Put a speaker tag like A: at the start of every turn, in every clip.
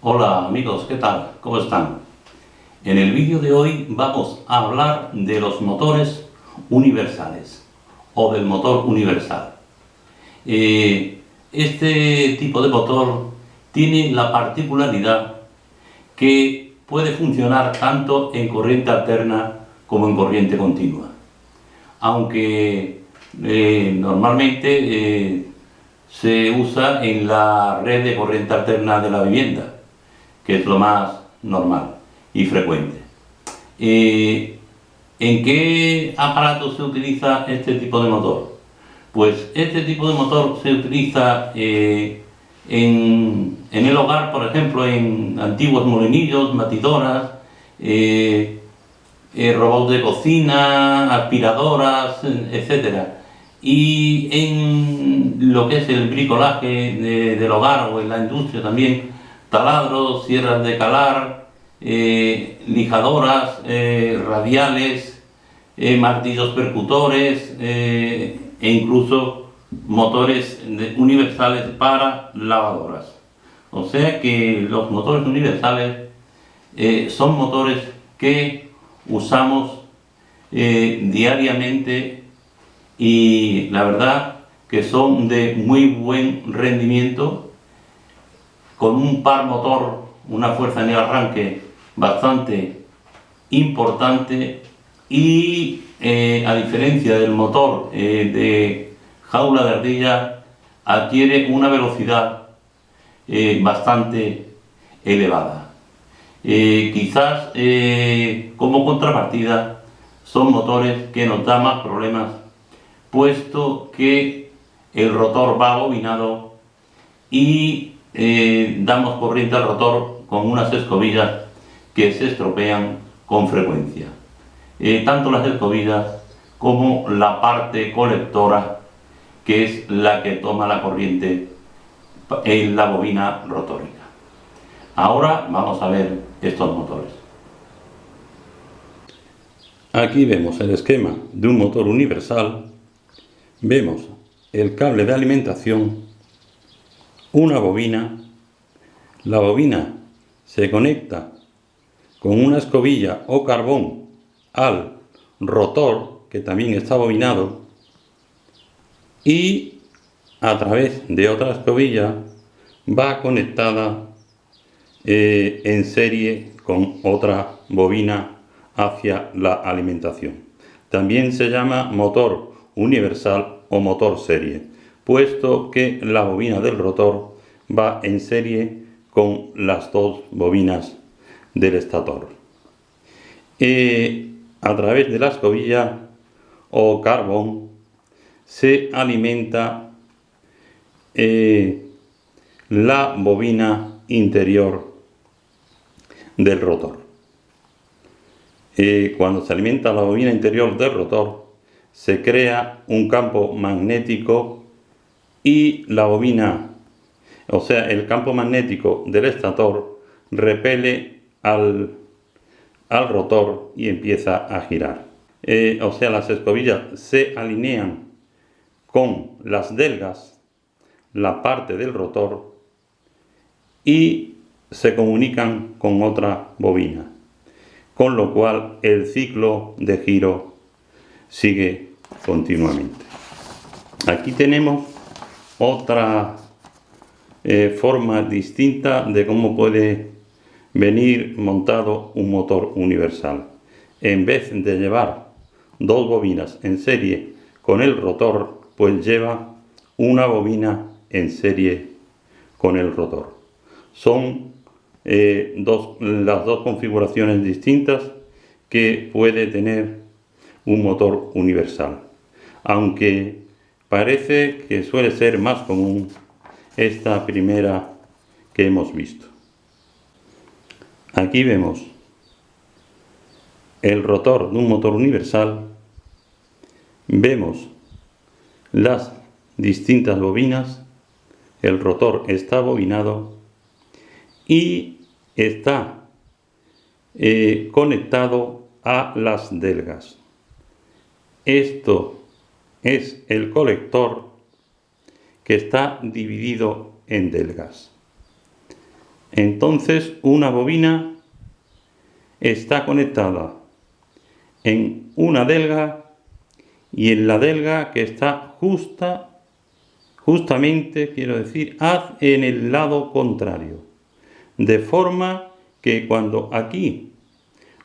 A: Hola amigos, ¿qué tal? ¿Cómo están? En el vídeo de hoy vamos a hablar de los motores universales o del motor universal. Este tipo de motor tiene la particularidad que puede funcionar tanto en corriente alterna como en corriente continua. Aunque normalmente se usa en la red de corriente alterna de la vivienda, que es lo más normal y frecuente. ¿En qué aparato se utiliza este tipo de motor? Pues este tipo de motor se utiliza en el hogar, por ejemplo, en antiguos molinillos, batidoras, robots de cocina, aspiradoras, etcétera. Y en lo que es el bricolaje del hogar o en la industria también, taladros, sierras de calar, lijadoras, radiales, martillos percutores e incluso motores universales para lavadoras. O sea que los motores universales son motores que usamos diariamente y la verdad que son de muy buen rendimiento, con un par motor, una fuerza en el arranque bastante importante y a diferencia del motor de jaula de ardilla, adquiere una velocidad bastante elevada. Quizás como contrapartida son motores que nos dan más problemas, puesto que el rotor va bobinado y damos corriente al rotor con unas escobillas que se estropean con frecuencia. Tanto las escobillas como la parte colectora, que es la que toma la corriente en la bobina rotórica. Ahora vamos a ver estos motores. Aquí vemos el esquema de un motor universal. Vemos el cable de alimentación, una bobina. La bobina se conecta con una escobilla o carbón al rotor, que también está bobinado, y a través de otra escobilla va conectada en serie con otra bobina hacia la alimentación. También se llama motor universal o motor serie, puesto que la bobina del rotor va en serie con las dos bobinas del estator. A través de la escobilla o carbón se alimenta la bobina interior del rotor. Cuando se alimenta la bobina interior del rotor, se crea un campo magnético y la bobina, o sea, el campo magnético del estator, repele al rotor y empieza a girar. O sea, las escobillas se alinean con las delgas, la parte del rotor, y se comunican con otra bobina, con lo cual el ciclo de giro sigue continuamente. Aquí tenemos otra forma distinta de cómo puede venir montado un motor universal. En vez de llevar dos bobinas en serie con el rotor, pues lleva una bobina en serie con el rotor. Son las dos configuraciones distintas que puede tener un motor universal, aunque parece que suele ser más común esta primera que hemos visto. Aquí vemos el rotor de un motor universal, vemos las distintas bobinas, el rotor está bobinado y está conectado a las delgas. Esto es el colector, que está dividido en delgas. Entonces una bobina está conectada en una delga y en la delga que está justamente, quiero decir, en el lado contrario. De forma que cuando aquí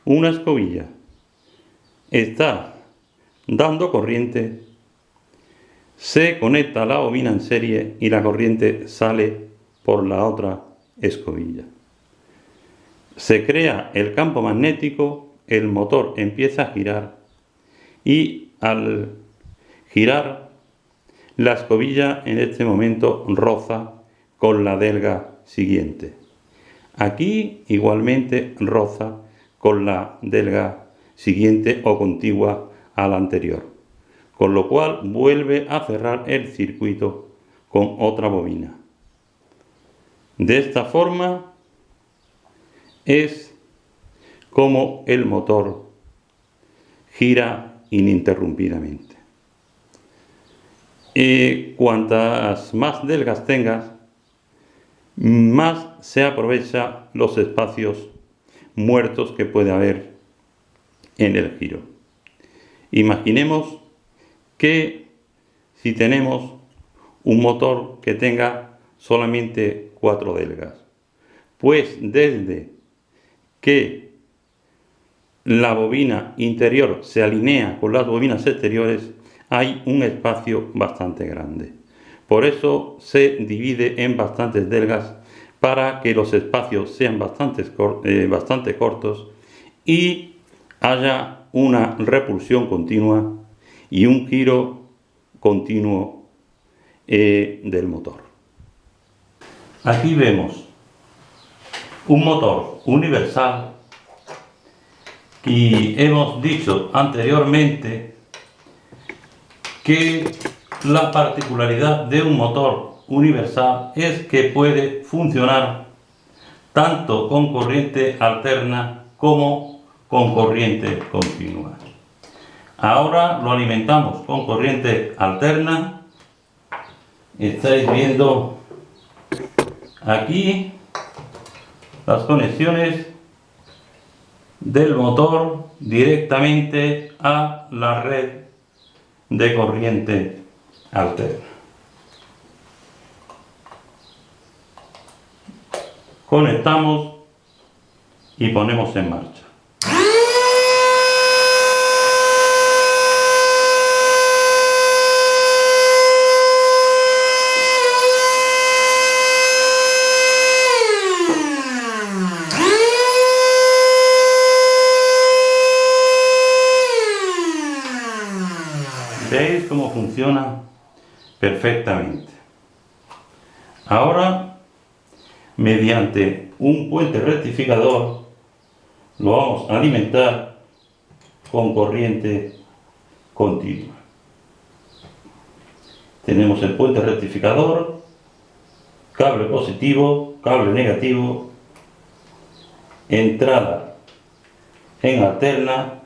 A: una escobilla está dando corriente, se conecta la bobina en serie y la corriente sale por la otra escobilla. Se crea el campo magnético, el motor empieza a girar y al girar la escobilla en este momento roza con la delga siguiente. Aquí igualmente roza con la delga siguiente o contigua a la anterior, con lo cual vuelve a cerrar el circuito con otra bobina. De esta forma es como el motor gira ininterrumpidamente. Cuantas más delgas tengas, más se aprovecha los espacios muertos que puede haber en el giro. Imaginemos que si tenemos un motor que tenga solamente 4 delgas, pues desde que la bobina interior se alinea con las bobinas exteriores hay un espacio bastante grande. Por eso se divide en bastantes delgas para que los espacios sean bastante cortos y haya una repulsión continua y un giro continuo del motor. Aquí vemos un motor universal y hemos dicho anteriormente que la particularidad de un motor universal es que puede funcionar tanto con corriente alterna como con corriente continua. Ahora lo alimentamos con corriente alterna. Estáis viendo aquí las conexiones del motor directamente a la red de corriente alterna. Conectamos y ponemos en marcha. ¿Veis cómo funciona perfectamente? Ahora, mediante un puente rectificador, lo vamos a alimentar con corriente continua. Tenemos el puente rectificador, cable positivo, cable negativo, entrada en alterna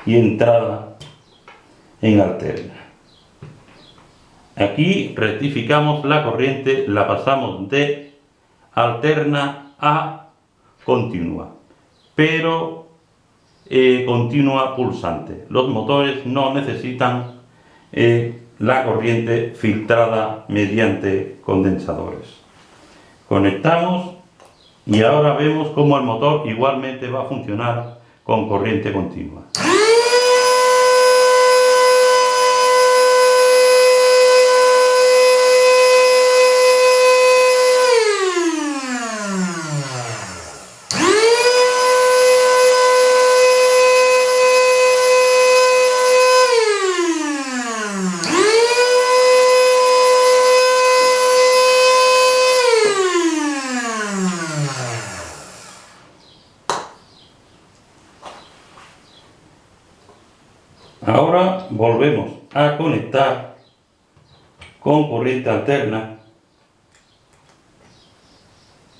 A: y entrada en alterna. Aquí rectificamos la corriente, la pasamos de alterna a continua, pero continua pulsante. Los motores no necesitan la corriente filtrada mediante condensadores. Conectamos y ahora vemos cómo el motor igualmente va a funcionar con corriente continua. Ahora volvemos a conectar con corriente alterna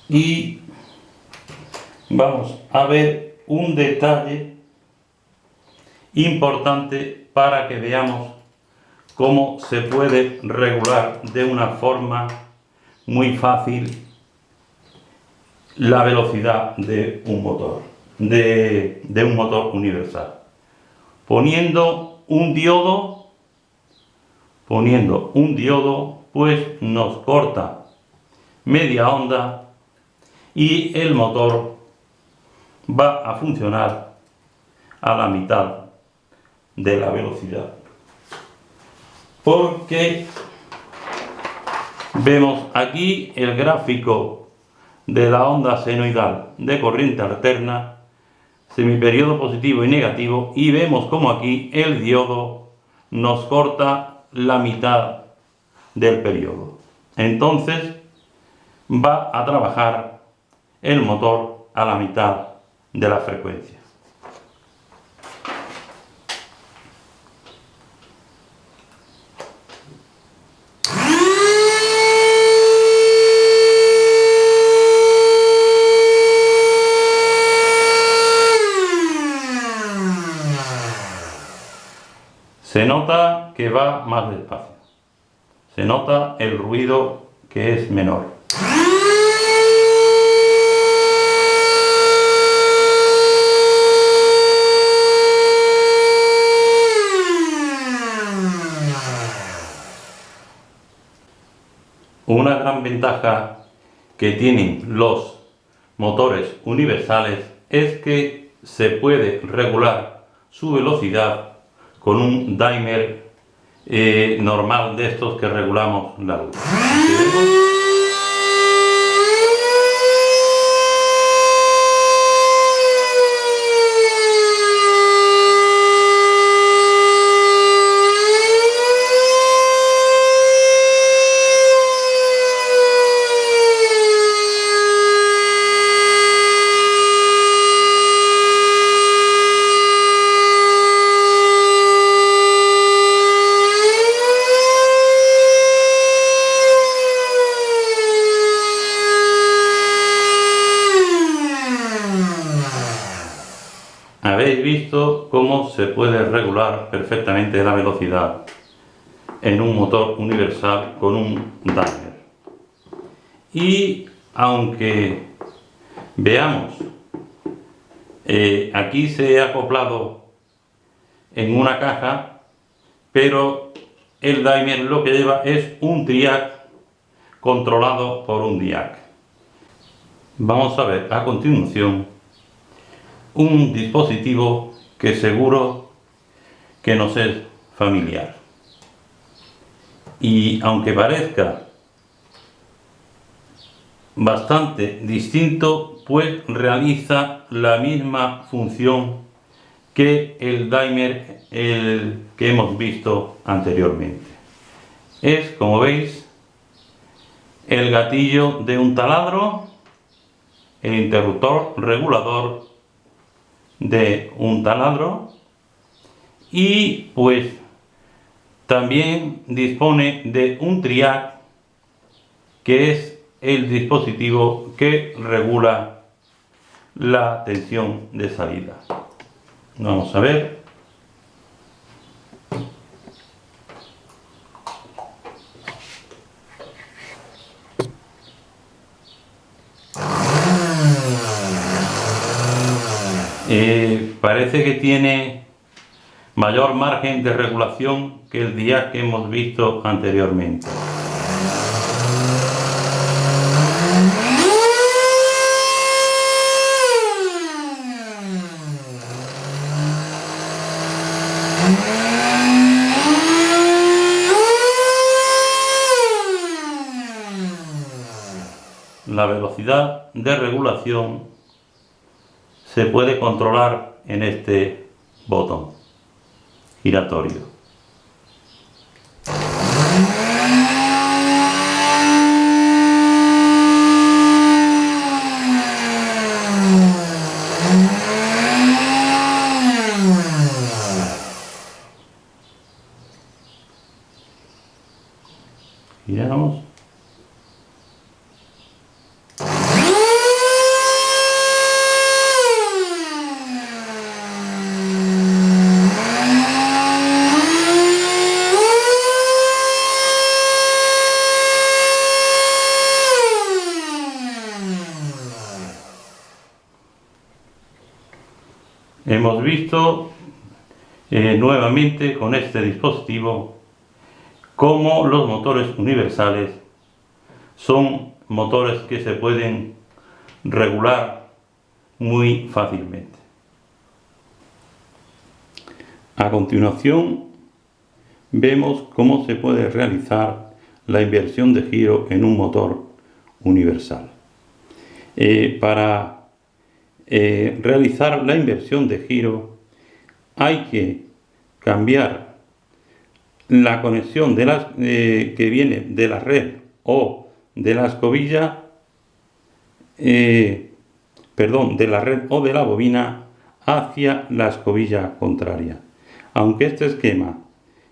A: y vamos a ver un detalle importante para que veamos cómo se puede regular de una forma muy fácil la velocidad de un motor, de un motor universal. Poniendo un diodo, pues nos corta media onda y el motor va a funcionar a la mitad de la velocidad. Porque vemos aquí el gráfico de la onda senoidal de corriente alterna, semiperiodo positivo y negativo, y vemos como aquí el diodo nos corta la mitad del periodo. Entonces va a trabajar el motor a la mitad de la frecuencia. Se nota que va más despacio. Se nota el ruido que es menor. Una gran ventaja que tienen los motores universales es que se puede regular su velocidad con un dimer normal de estos que regulamos la luz. Habéis visto cómo se puede regular perfectamente la velocidad en un motor universal con un dimer. Y aunque veamos, aquí se ha acoplado en una caja, pero el dimer lo que lleva es un triac controlado por un diac. Vamos a ver a continuación un dispositivo que seguro que nos es familiar. Y aunque parezca bastante distinto, pues realiza la misma función que el dimer que hemos visto anteriormente. Es, como veis, el gatillo de un taladro, el interruptor regulador de un taladro, y pues también dispone de un triac, que es el dispositivo que regula la tensión de salida. Vamos a ver. Parece que tiene mayor margen de regulación que el diac que hemos visto anteriormente. La velocidad de regulación se puede controlar en este botón giratorio. Giramos. Hemos visto nuevamente con este dispositivo cómo los motores universales son motores que se pueden regular muy fácilmente. A continuación vemos cómo se puede realizar la inversión de giro en un motor universal. Para realizar la inversión de giro hay que cambiar la conexión que viene de la red o de la escobilla, de la red o de la bobina hacia la escobilla contraria. Aunque este esquema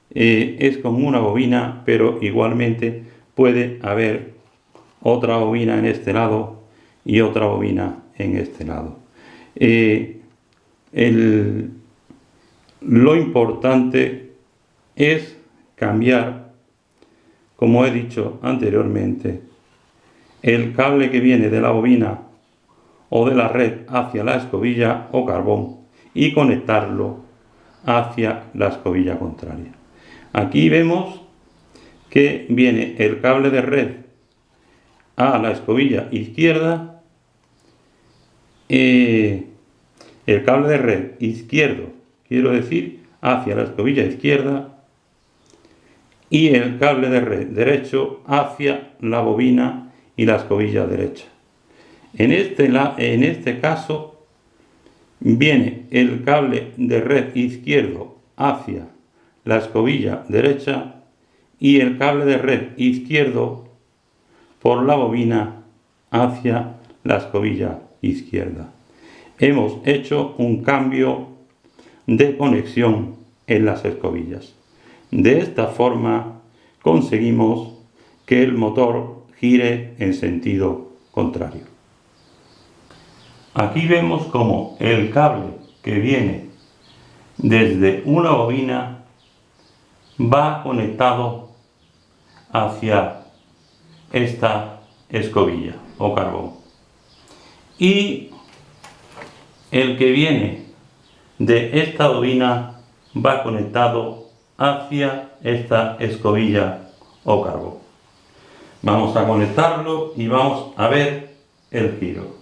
A: es como una bobina, pero igualmente puede haber otra bobina en este lado y otra bobina en este lado. Lo importante es cambiar, como he dicho anteriormente, el cable que viene de la bobina o de la red hacia la escobilla o carbón y conectarlo hacia la escobilla contraria. Aquí vemos que viene el cable de red a la escobilla izquierda, el cable de red izquierdo, quiero decir, hacia la escobilla izquierda, y el cable de red derecho hacia la bobina y la escobilla derecha. En este caso viene el cable de red izquierdo hacia la escobilla derecha y el cable de red izquierdo por la bobina hacia la escobilla izquierda. Hemos hecho un cambio de conexión en las escobillas. De esta forma conseguimos que el motor gire en sentido contrario. Aquí vemos como el cable que viene desde una bobina va conectado hacia esta escobilla o carbón, y el que viene de esta bobina va conectado hacia esta escobilla o carbón. Vamos a conectarlo y vamos a ver el giro.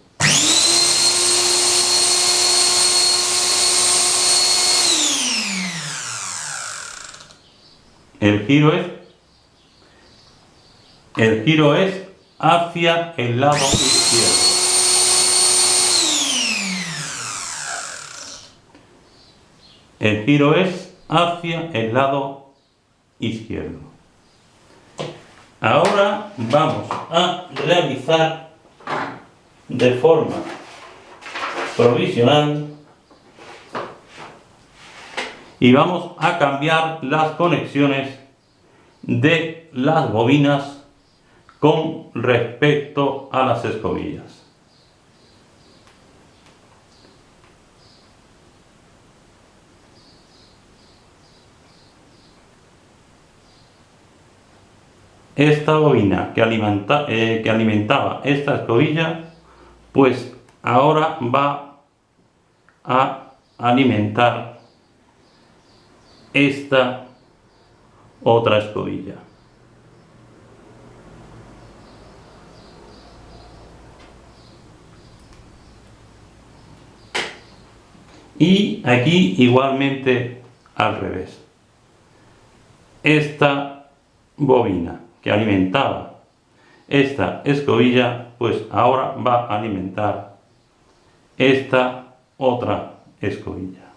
A: El giro es hacia el lado izquierdo. El giro es hacia el lado izquierdo. Ahora vamos a realizar de forma provisional y vamos a cambiar las conexiones de las bobinas con respecto a las escobillas. Esta bobina que alimentaba esta escobilla, pues ahora va a alimentar esta otra escobilla. Y aquí igualmente al revés. Esta bobina que alimentaba esta escobilla, pues ahora va a alimentar esta otra escobilla.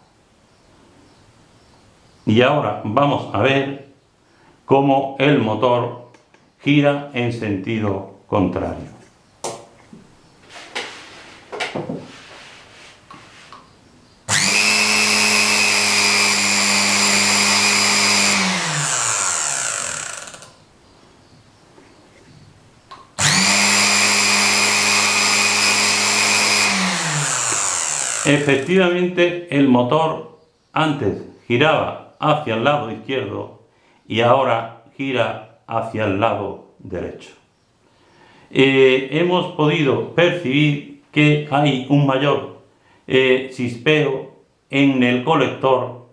A: Y ahora vamos a ver cómo el motor gira en sentido contrario. Efectivamente, el motor antes giraba hacia el lado izquierdo y ahora gira hacia el lado derecho. Hemos podido percibir que hay un mayor chispeo en el colector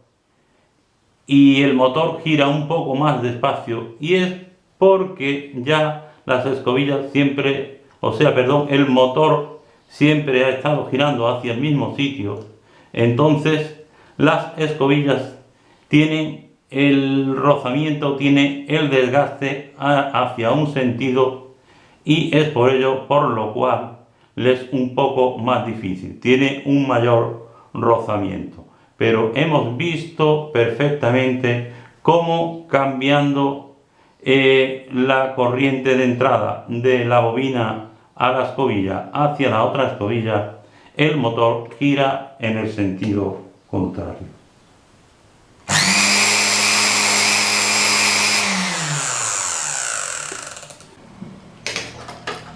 A: y el motor gira un poco más despacio, y es porque ya las escobillas siempre, el motor siempre ha estado girando hacia el mismo sitio. Entonces las escobillas tienen el rozamiento, tiene el desgaste hacia un sentido, y es por ello por lo cual les es un poco más difícil, tiene un mayor rozamiento. Pero hemos visto perfectamente cómo cambiando la corriente de entrada de la bobina a la escobilla hacia la otra escobilla, el motor gira en el sentido contrario.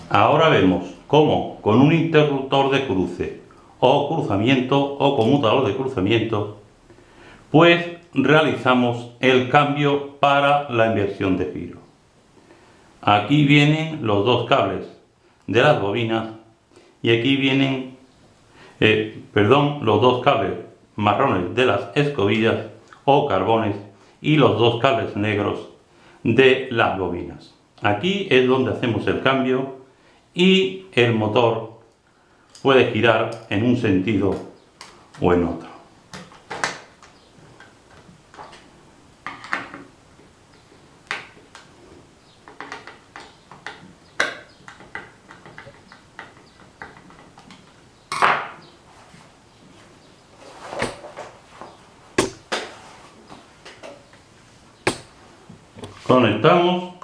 A: Ahora vemos cómo con un interruptor de cruce o cruzamiento o conmutador de cruzamiento, pues realizamos el cambio para la inversión de giro. Aquí vienen los dos cables de las bobinas y aquí vienen los dos cables marrones de las escobillas o carbones y los dos cables negros de las bobinas. Aquí es donde hacemos el cambio y el motor puede girar en un sentido o en otro. Conectamos .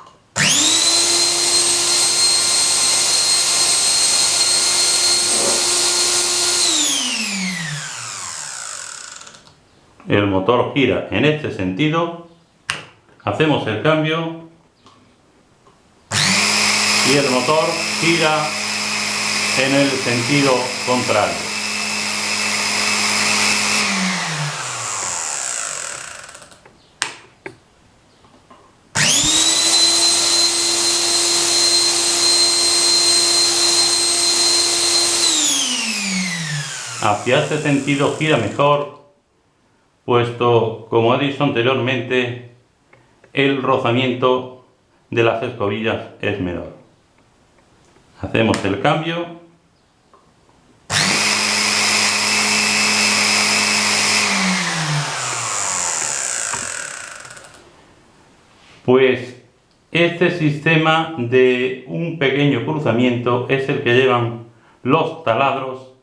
A: El motor gira en este sentido, hacemos el cambio y el motor gira en el sentido contrario. Hacia este sentido gira mejor, puesto, como he dicho anteriormente, el rozamiento de las escobillas es menor. Hacemos el cambio . Pues este sistema de un pequeño cruzamiento es el que llevan los taladros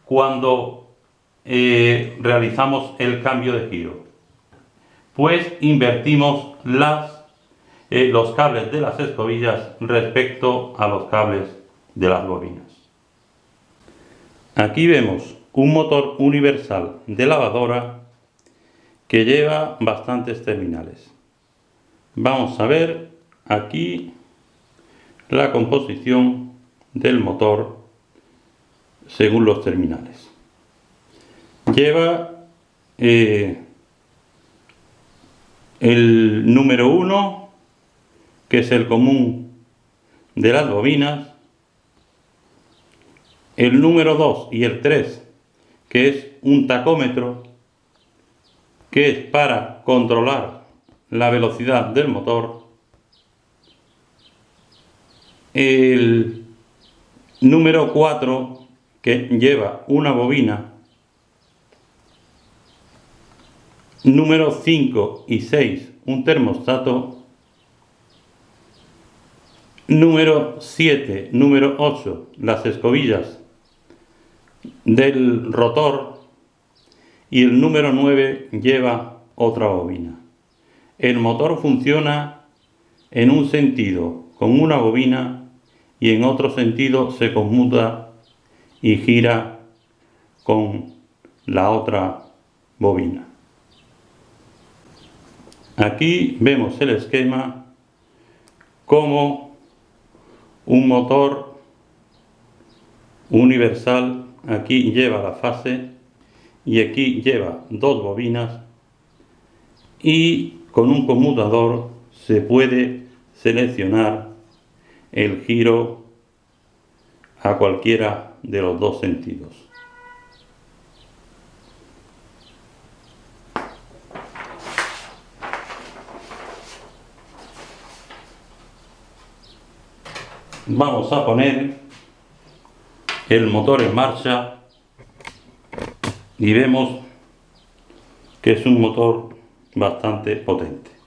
A: cuando realizamos el cambio de giro, pues invertimos los cables de las escobillas respecto a los cables de las bobinas. Aquí vemos un motor universal de lavadora que lleva bastantes terminales. Vamos a ver aquí la composición del motor según los terminales. Lleva el número 1, que es el común de las bobinas, el número 2 y el 3, que es un tacómetro, que es para controlar la velocidad del motor, el número 4, que lleva una bobina, número 5 y 6, un termostato, número 7, número 8, las escobillas del rotor, y el número 9 lleva otra bobina. El motor funciona en un sentido con una bobina y en otro sentido se conmuta y gira con la otra bobina. Aquí vemos el esquema como un motor universal. Aquí lleva la fase y aquí lleva dos bobinas, y con un conmutador se puede seleccionar el giro a cualquiera de los dos sentidos. Vamos a poner el motor en marcha y vemos que es un motor bastante potente.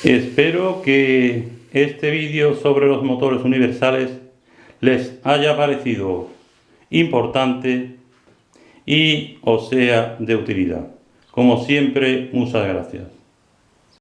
A: Espero que este vídeo sobre los motores universales les haya parecido importante y os sea de utilidad. Como siempre, muchas gracias.